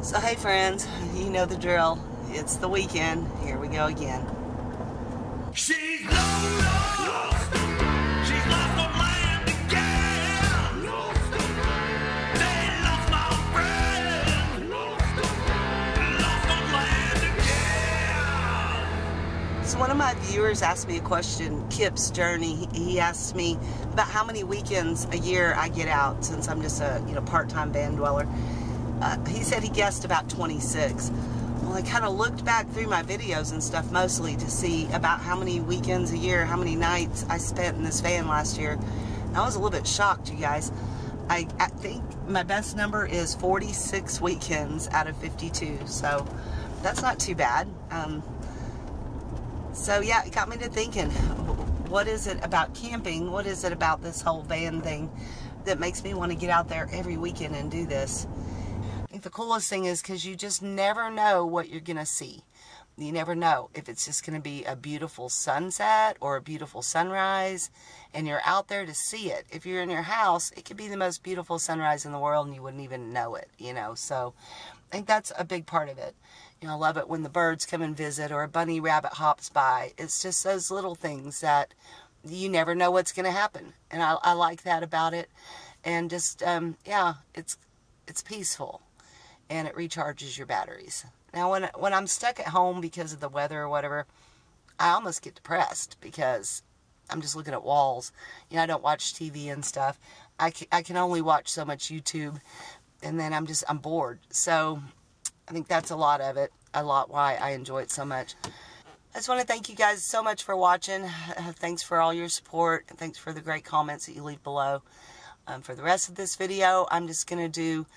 So hey friends, you know the drill. It's the weekend. Here we go again. She's Lola. She's lost on land again. They lost my friend. Lost on land again. So one of my viewers asked me a question, Kip's Journey. He asked me about how many weekends a year I get out since I'm just a part-time van dweller. He said he guessed about 26. Well, I kind of looked back through my videos and stuff mostly to see about how many weekends a year, how many nights I spent in this van last year. And I was a little bit shocked, you guys. I think my best number is 46 weekends out of 52. So that's not too bad. So yeah, it got me to thinking, what is it about camping? What is it about this whole van thing that makes me want to get out there every weekend and do this? I think the coolest thing is because you just never know what you're going to see. You never know if it's just going to be a beautiful sunset or a beautiful sunrise, and you're out there to see it. If you're in your house, it could be the most beautiful sunrise in the world and you wouldn't even know it, So I think that's a big part of it. I love it when the birds come and visit or a bunny rabbit hops by. It's just those little things that you never know what's going to happen. And I like that about it. And just, yeah, it's peaceful. And it recharges your batteries. Now, when I'm stuck at home because of the weather or whatever, I almost get depressed because I'm just looking at walls. I don't watch TV and stuff. I can only watch so much YouTube, and then I'm bored. So I think that's a lot of it, why I enjoy it so much. I just want to thank you guys so much for watching. Thanks for all your support, and thanks for the great comments that you leave below. For the rest of this video, I'm just going to do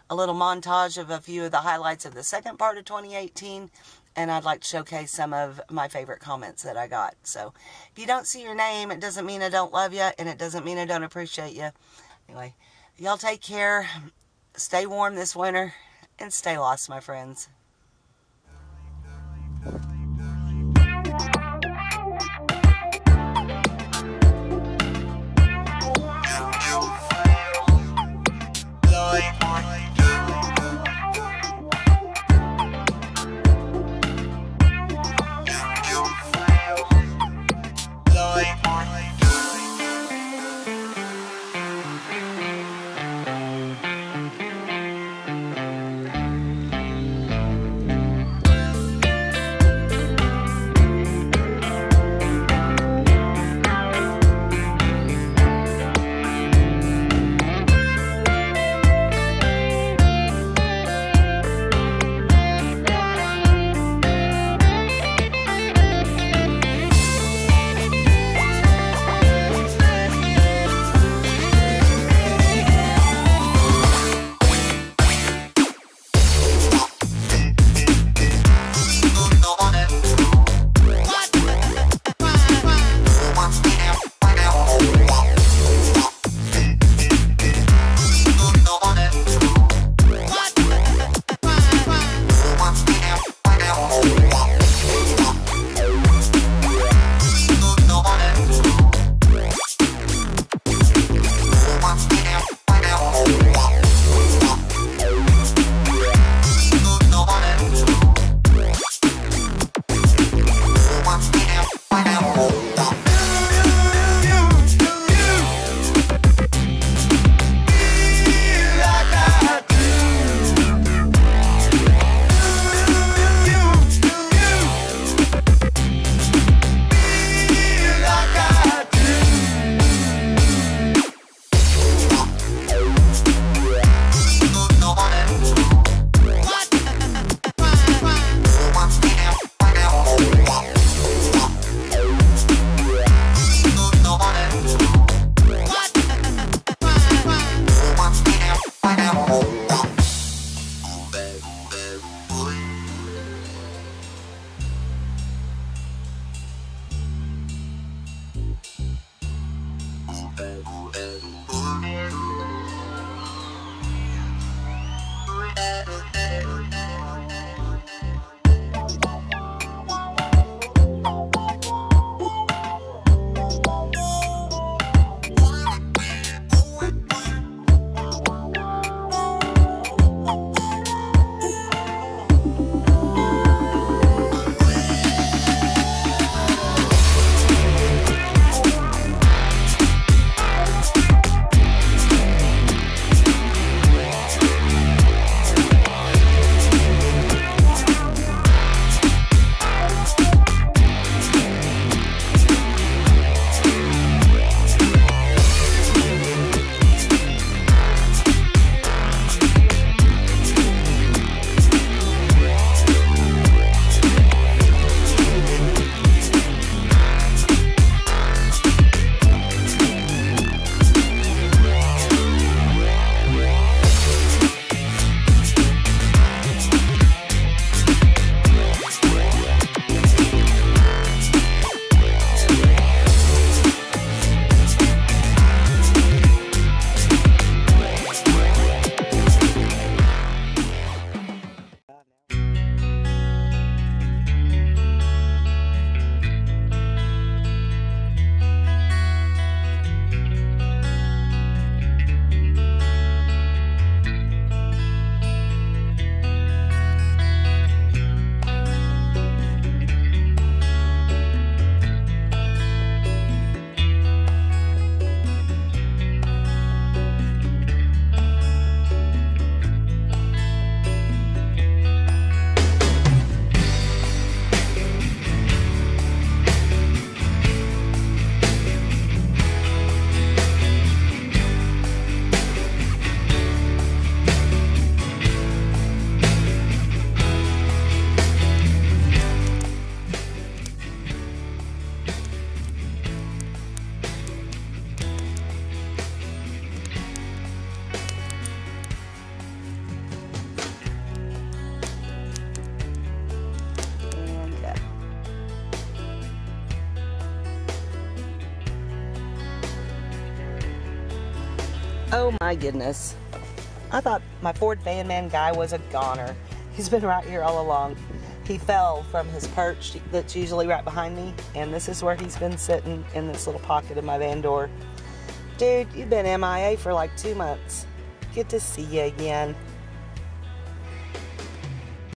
a little montage of a few of the highlights of the second part of 2018, and I'd like to showcase some of my favorite comments that I got. So if you don't see your name, it doesn't mean I don't love you, and it doesn't mean I don't appreciate you. Anyway, y'all take care, stay warm this winter, and stay lost, my friends. Oh my goodness. I thought my Ford van man guy was a goner. He's been right here all along. He fell from his perch that's usually right behind me, and this is where he's been sitting in this little pocket of my van door. Dude, you've been MIA for like 2 months. Good to see you again.